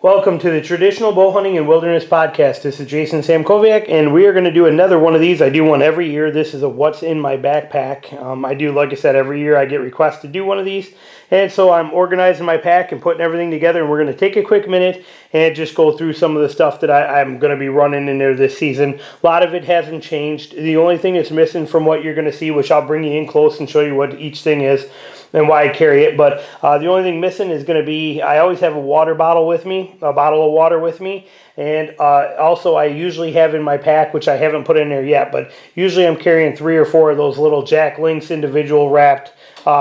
Welcome to the Traditional Bow Hunting and Wilderness Podcast. This is Jason Samkoviak, and we are going to do another one of these. I do one every year. This is a What's in My Backpack. I do, like I said, every year I get requests to do one of these. And so I'm organizing my pack and putting everything together, and we're going to take a quick minute and just go through some of the stuff that I'm going to be running in there this season. A lot of it hasn't changed. The only thing that's missing from what you're going to see, which I'll bring you in close and show you what each thing is and why I carry it, but the only thing missing is going to be, I always have a water bottle with me, a bottle of water with me, and also I usually have in my pack, which I haven't put in there yet, but usually I'm carrying 3 or 4 of those little Jack Links individual wrapped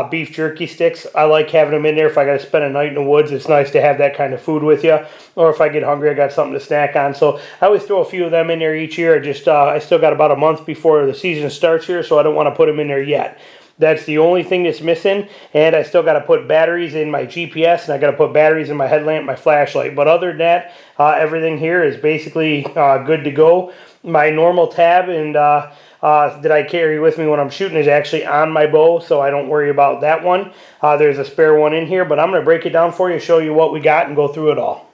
beef jerky sticks. I like having them in there if I got to spend a night in the woods. It's nice to have that kind of food with you, or if I get hungry, I got something to snack on. So I always throw a few of them in there each year. I still got about a month before the season starts here, so I don't want to put them in there yet. That's the only thing that's missing, and I still got to put batteries in my GPS, and I got to put batteries in my headlamp, my flashlight. But other than that, everything here is basically good to go. My normal tab and that I carry with me when I'm shooting is actually on my bow, so I don't worry about that one. There's a spare one in here, but I'm going to break it down for you, show you what we got, and go through it all.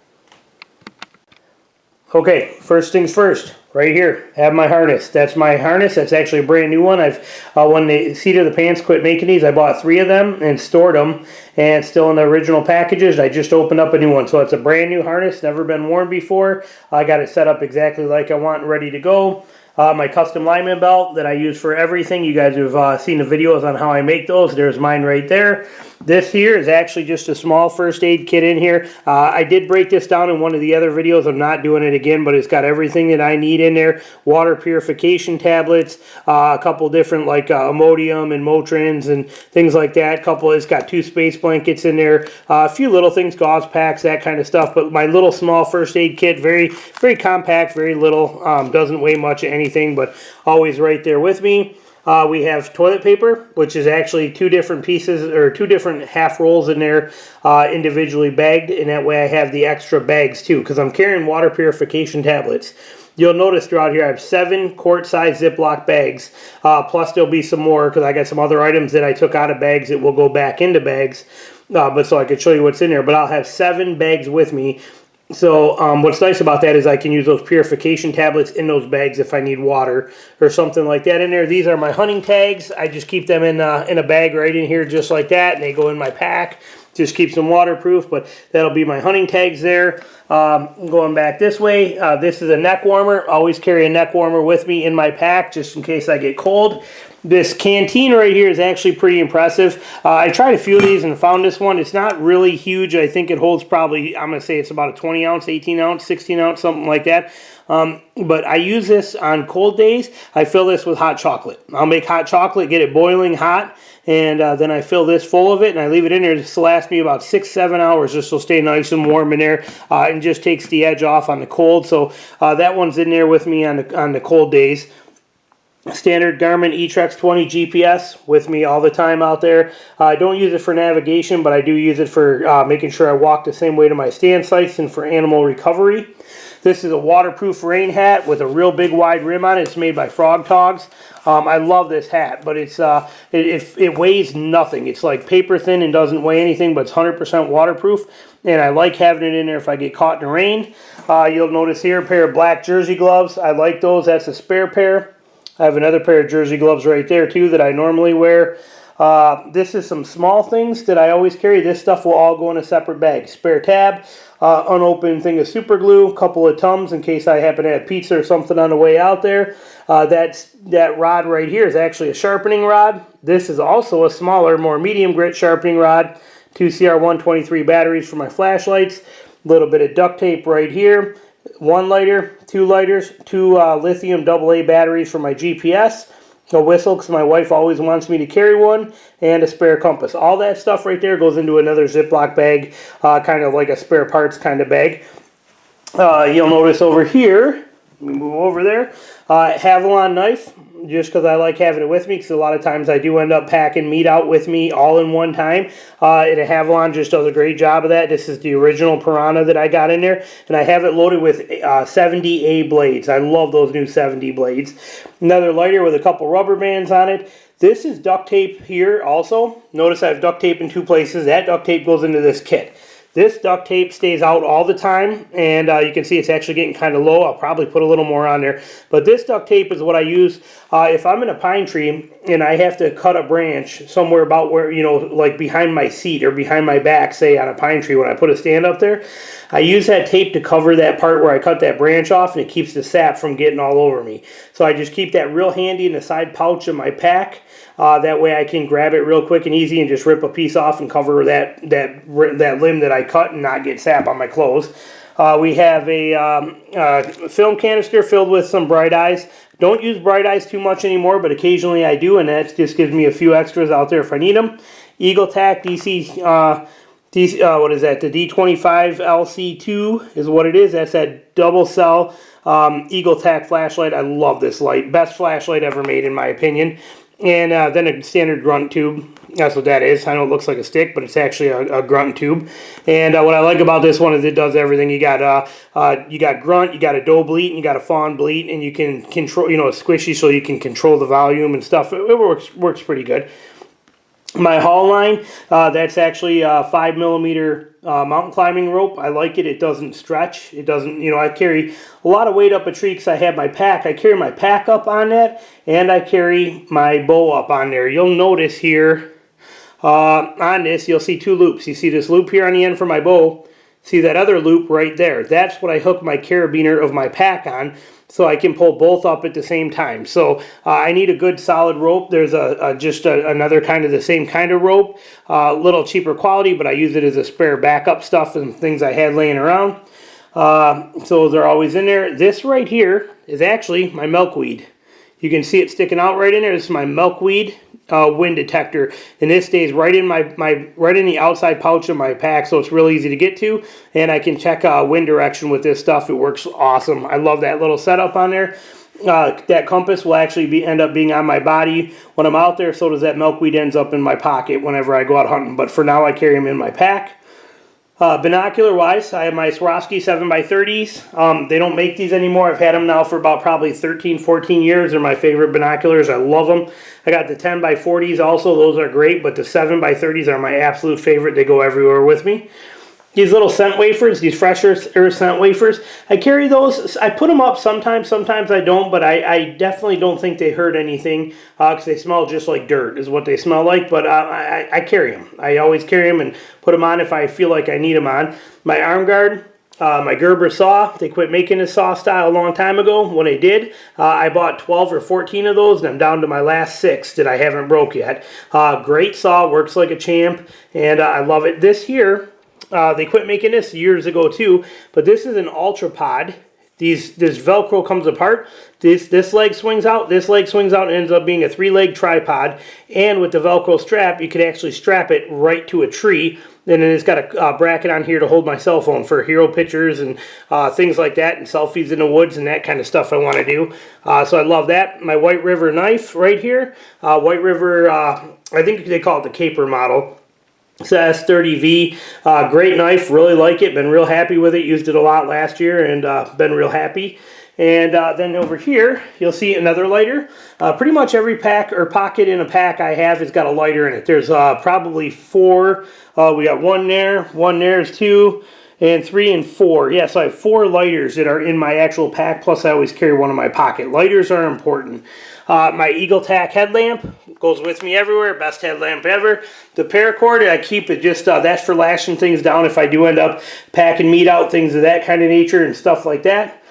Okay, first things first. Right here, have my harness. That's my harness. That's actually a brand new one. When the Seat of the Pants quit making these, I bought 3 of them and stored them, and still in the original packages. I just opened up a new one, so it's a brand new harness, never been worn before. I got it set up exactly like I want and ready to go. My custom lineman belt that I use for everything. You guys have seen the videos on how I make those. There's mine right there. This here is actually just a small first aid kit in here. I did break this down in one of the other videos. I'm not doing it again, but it's got everything that I need in there. Water purification tablets, a couple different like Imodium and Motrins and things like that. It's got 2 space blankets in there. A few little things, gauze packs, that kind of stuff. But my little small first aid kit, very, very compact, very little. Doesn't weigh much of anything, but always right there with me. We have toilet paper, which is actually 2 different pieces or 2 different half rolls in there, individually bagged, and that way I have the extra bags too, because I'm carrying water purification tablets. You'll notice throughout here I have 7 quart-size Ziploc bags, plus there'll be some more because I got some other items that I took out of bags that will go back into bags, but so I could show you what's in there. But I'll have 7 bags with me. So what's nice about that is I can use those purification tablets in those bags if I need water or something like that in there. These are my hunting tags. I just keep them in a bag right in here just like that, and they go in my pack. Just keeps them waterproof, but that'll be my hunting tags there. Going back this way, this is a neck warmer. Always carry a neck warmer with me in my pack just in case I get cold. This canteen right here is actually pretty impressive. I tried a few of these and found this one. It's not really huge. I think it holds probably, I'm going to say it's about a 20 ounce, 18 ounce, 16 ounce, something like that. But I use this on cold days. I fill this with hot chocolate. I'll make hot chocolate, get it boiling hot, and then I fill this full of it, and I leave it in there. This will last me about 6-7 hours. This will stay nice and warm in there, and just takes the edge off on the cold. So that one's in there with me on the cold days. Standard Garmin eTrex 20 GPS with me all the time out there. I don't use it for navigation, but I do use it for making sure I walk the same way to my stand sites and for animal recovery. This is a waterproof rain hat with a real big wide rim on it. It's made by Frog Togs. I love this hat, but it weighs nothing. It's like paper thin and doesn't weigh anything, but it's 100% waterproof. And I like having it in there if I get caught in the rain. You'll notice here a pair of black jersey gloves. I like those. That's a spare pair. I have another pair of jersey gloves right there too that I normally wear. This is some small things that I always carry. This stuff will all go in a separate bag. Spare tab, unopened thing of super glue, a couple of Tums in case I happen to have pizza or something on the way out there. That rod right here is actually a sharpening rod. This is also a smaller, more medium grit sharpening rod. 2 CR123 batteries for my flashlights. A little bit of duct tape right here. 1 lighter, 2 lighters, 2 lithium AA batteries for my GPS, a whistle because my wife always wants me to carry one, and a spare compass. All that stuff right there goes into another Ziploc bag, kind of like a spare parts kind of bag. You'll notice over here, let me move over there, Havalon knife, just because I like having it with me, because a lot of times I do end up packing meat out with me all in one time, and a Havalon just does a great job of that. This is the original Piranha that I got in there, and I have it loaded with 70A blades. I love those new 70 blades. Another lighter with a couple rubber bands on it. This is duct tape here also. Notice I have duct tape in 2 places. That duct tape goes into this kit. This duct tape stays out all the time, and you can see it's actually getting kind of low. I'll probably put a little more on there. But this duct tape is what I use if I'm in a pine tree and I have to cut a branch somewhere about where, you know, like behind my seat or behind my back, say on a pine tree when I put a stand up there. I use that tape to cover that part where I cut that branch off, and it keeps the sap from getting all over me. So I just keep that real handy in the side pouch of my pack. That way I can grab it real quick and easy and just rip a piece off and cover that limb that I cut and not get sap on my clothes. We have a film canister filled with some Bright Eyes. Don't use Bright Eyes too much anymore, but occasionally I do, and that just gives me a few extras out there if I need them. Eagle Tack DC, what is that? The D25 LC2 is what it is. That's that double cell Eagle Tack flashlight. I love this light. Best flashlight ever made in my opinion. And then a standard grunt tube. That's what that is. I know it looks like a stick, but it's actually a grunt tube. And what I like about this one is it does everything. You got grunt, you got a doe bleat, and you got a fawn bleat, and you can control, you know, it's squishy, so you can control the volume and stuff. It works pretty good. My haul line, that's actually a 5mm mountain climbing rope. I like it. It doesn't stretch. It doesn't, you know, I carry a lot of weight up a tree because I have my pack. I carry my pack up on that, and I carry my bow up on there. You'll notice here on this, you'll see two loops. You see this loop here on the end for my bow. See that other loop right there? That's what I hook my carabiner of my pack on, so I can pull both up at the same time. So I need a good solid rope. There's another kind of the same kind of rope, a little cheaper quality, but I use it as a spare backup stuff and things I had laying around. So they're always in there. This right here is actually my milkweed. You can see it sticking out right in there. This is my milkweed wind detector, and this stays right in right in the outside pouch of my pack, so it's real easy to get to, and I can check wind direction with this stuff. It works awesome. I love that little setup on there. That compass will actually end up being on my body when I'm out there, so does that milkweed ends up in my pocket whenever I go out hunting, but for now I carry them in my pack. Binocular wise, I have my Swarovski 7x30s. They don't make these anymore. I've had them now for about probably 13, 14 years. They're my favorite binoculars. I love them. I got the 10x40s also. Those are great, but the 7x30s are my absolute favorite. They go everywhere with me. These little scent wafers, these fresh earth scent wafers, I carry those. I put them up sometimes I don't, but I definitely don't think they hurt anything because they smell just like dirt is what they smell like, but I carry them. I always carry them and put them on if I feel like I need them on. My arm guard, my Gerber saw, they quit making this saw style a long time ago. When they did, I bought 12 or 14 of those, and I'm down to my last 6 that I haven't broke yet. Great saw, works like a champ, and I love it. This here, they quit making this years ago too, but this is an Ultra Pod. This Velcro comes apart. This leg swings out, this leg swings out, and ends up being a 3-leg tripod. And with the Velcro strap, you can actually strap it right to a tree. And then it's got a bracket on here to hold my cell phone for hero pictures and things like that, and selfies in the woods and that kind of stuff I want to do. So I love that. My White River knife right here. White River, I think they call it the Caper model. It's a S30V, great knife, really like it, been real happy with it, used it a lot last year and been real happy. And then over here, you'll see another lighter. Pretty much every pack or pocket in a pack I have has got a lighter in it. There's probably 4, we got one there's 2, and 3 and 4. Yeah, so I have 4 lighters that are in my actual pack, plus I always carry one in my pocket. Lighters are important. My Eagle Tack headlamp goes with me everywhere. Best headlamp ever. The paracord, I keep it just, that's for lashing things down if I do end up packing meat out, things of that kind of nature and stuff like that.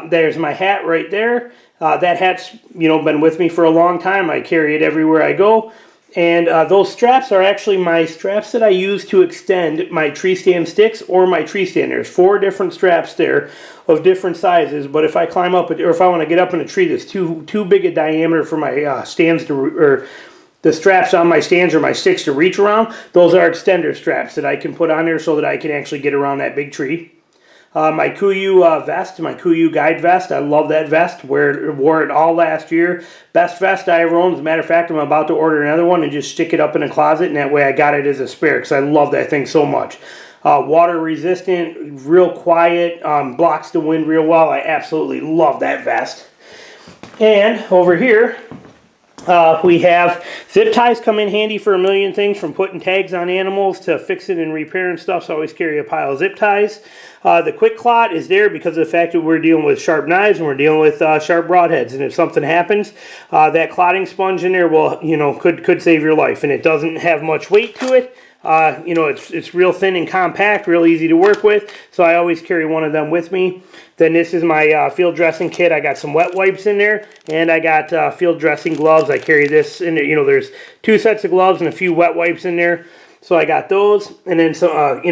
There's my hat right there. That hat's, you know, been with me for a long time. I carry it everywhere I go. And those straps are actually my straps that I use to extend my tree stand sticks or my tree stand. There's 4 different straps there of different sizes, but if I climb up, or if I want to get up in a tree that's too big a diameter for my stands to, or the straps on my stands or my sticks to reach around, those are extender straps that I can put on there so that I can actually get around that big tree. My Kuiu vest, my Kuiu guide vest, I love that vest. Wore it all last year. Best vest I ever owned. As a matter of fact, I'm about to order another one and just stick it up in a closet, and that way I got it as a spare because I love that thing so much. Water resistant, real quiet, blocks the wind real well. I absolutely love that vest. And over here, We have zip ties come in handy for a million things, from putting tags on animals to fixing and repairing stuff, so I always carry a pile of zip ties. The quick clot is there because of the fact that we're dealing with sharp knives and we're dealing with sharp broadheads, and if something happens, that clotting sponge in there will, could save your life, and it doesn't have much weight to it. It's real thin and compact, real easy to work with, so I always carry one of them with me. Then this is my field dressing kit. I got some wet wipes in there, and I got field dressing gloves. I carry this in there. There's 2 sets of gloves and a few wet wipes in there, so I got those. And then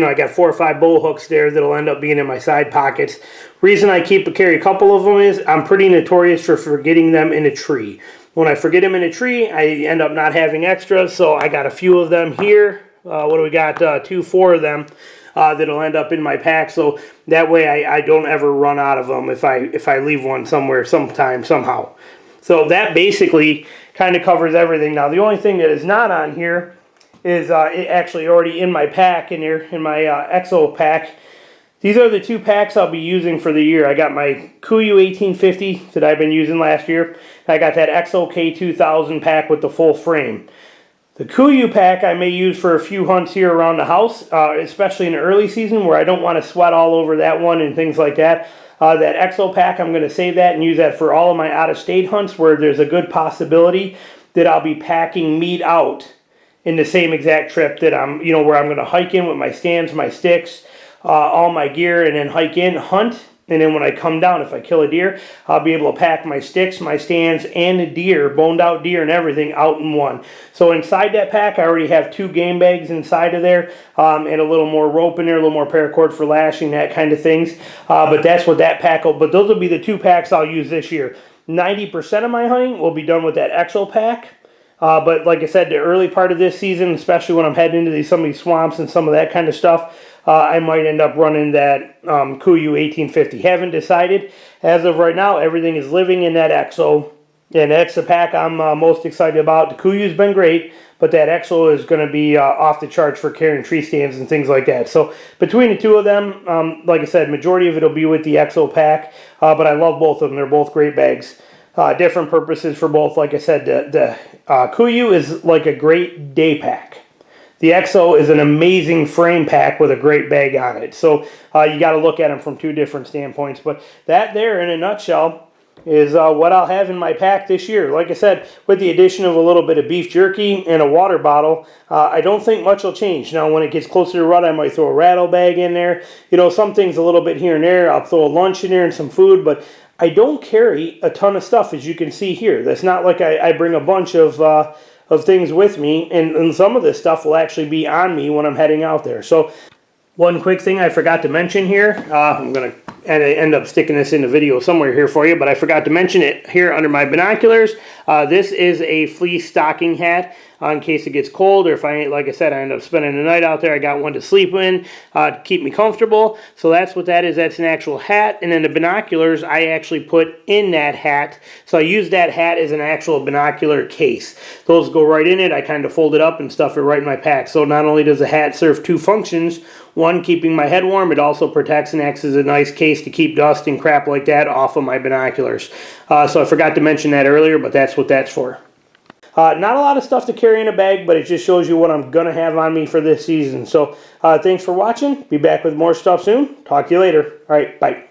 I got 4 or 5 bow hooks there that'll end up being in my side pockets. Reason I carry a couple of them is I'm pretty notorious for forgetting them in a tree. When I forget them in a tree, I end up not having extras, so I got a few of them here. What do we got? 4 of them that'll end up in my pack, so that way I don't ever run out of them if I leave one somewhere sometime somehow. So that basically kind of covers everything. Now the only thing that is not on here is it actually already in my pack in here, in my EXO pack. These are the 2 packs I'll be using for the year. I got my KUIU 1850 that I've been using last year. I got that EXO K2000 pack with the full frame. The KUIU pack I may use for a few hunts here around the house, especially in the early season where I don't want to sweat all over that one and things like that. That EXO pack, I'm going to save that and use that for all of my out-of-state hunts where there's a good possibility that I'll be packing meat out in the same exact trip that I'm, where I'm going to hike in with my stands, my sticks, all my gear, and then hike in, hunt. And then when I come down, if I kill a deer, I'll be able to pack my sticks, my stands, and the deer, boned out deer and everything out in one. So inside that pack, I already have 2 game bags inside of there, and a little more rope in there, a little more paracord for lashing, that kind of things. But that's what that pack will, but those will be the 2 packs I'll use this year. 90% of my hunting will be done with that EXO pack. But like I said, the early part of this season, especially when I'm heading into some of these swamps and some of that kind of stuff, I might end up running that KUIU 1850. Haven't decided. As of right now, everything is living in that EXO. And that's the pack I'm most excited about. The KUIU's been great, but that EXO is going to be off the charts for carrying tree stands and things like that. So between the 2 of them, like I said, majority of it will be with the EXO pack. But I love both of them. They're both great bags. Different purposes for both. Like I said, the KUIU is like a great day pack. The EXO is an amazing frame pack with a great bag on it. So you got to look at them from 2 different standpoints. But that there, in a nutshell, is what I'll have in my pack this year. Like I said, with the addition of a little bit of beef jerky and a water bottle, I don't think much will change. Now, when it gets closer to rut, I might throw a rattle bag in there. Some things a little bit here and there. I'll throw a lunch in there and some food, but I don't carry a ton of stuff, as you can see here. That's not like I bring a bunch of things with me, and some of this stuff will actually be on me when I'm heading out there. So one quick thing I forgot to mention here, I'm going to end up sticking this in the video somewhere here for you, but I forgot to mention it here under my binoculars. This is a fleece stocking hat in case it gets cold, or if like I said, I end up spending the night out there, I got one to sleep in to keep me comfortable. So that's what that is. That's an actual hat. And then the binoculars I actually put in that hat. So I use that hat as an actual binocular case. Those go right in it. I kind of fold it up and stuff it right in my pack. So not only does the hat serve 2 functions, one, keeping my head warm, it also protects and acts as a nice case to keep dust and crap like that off of my binoculars. So I forgot to mention that earlier, but that's what that's for. Not a lot of stuff to carry in a bag, but it just shows you what I'm going to have on me for this season. So thanks for watching. Be back with more stuff soon. Talk to you later. All right, bye.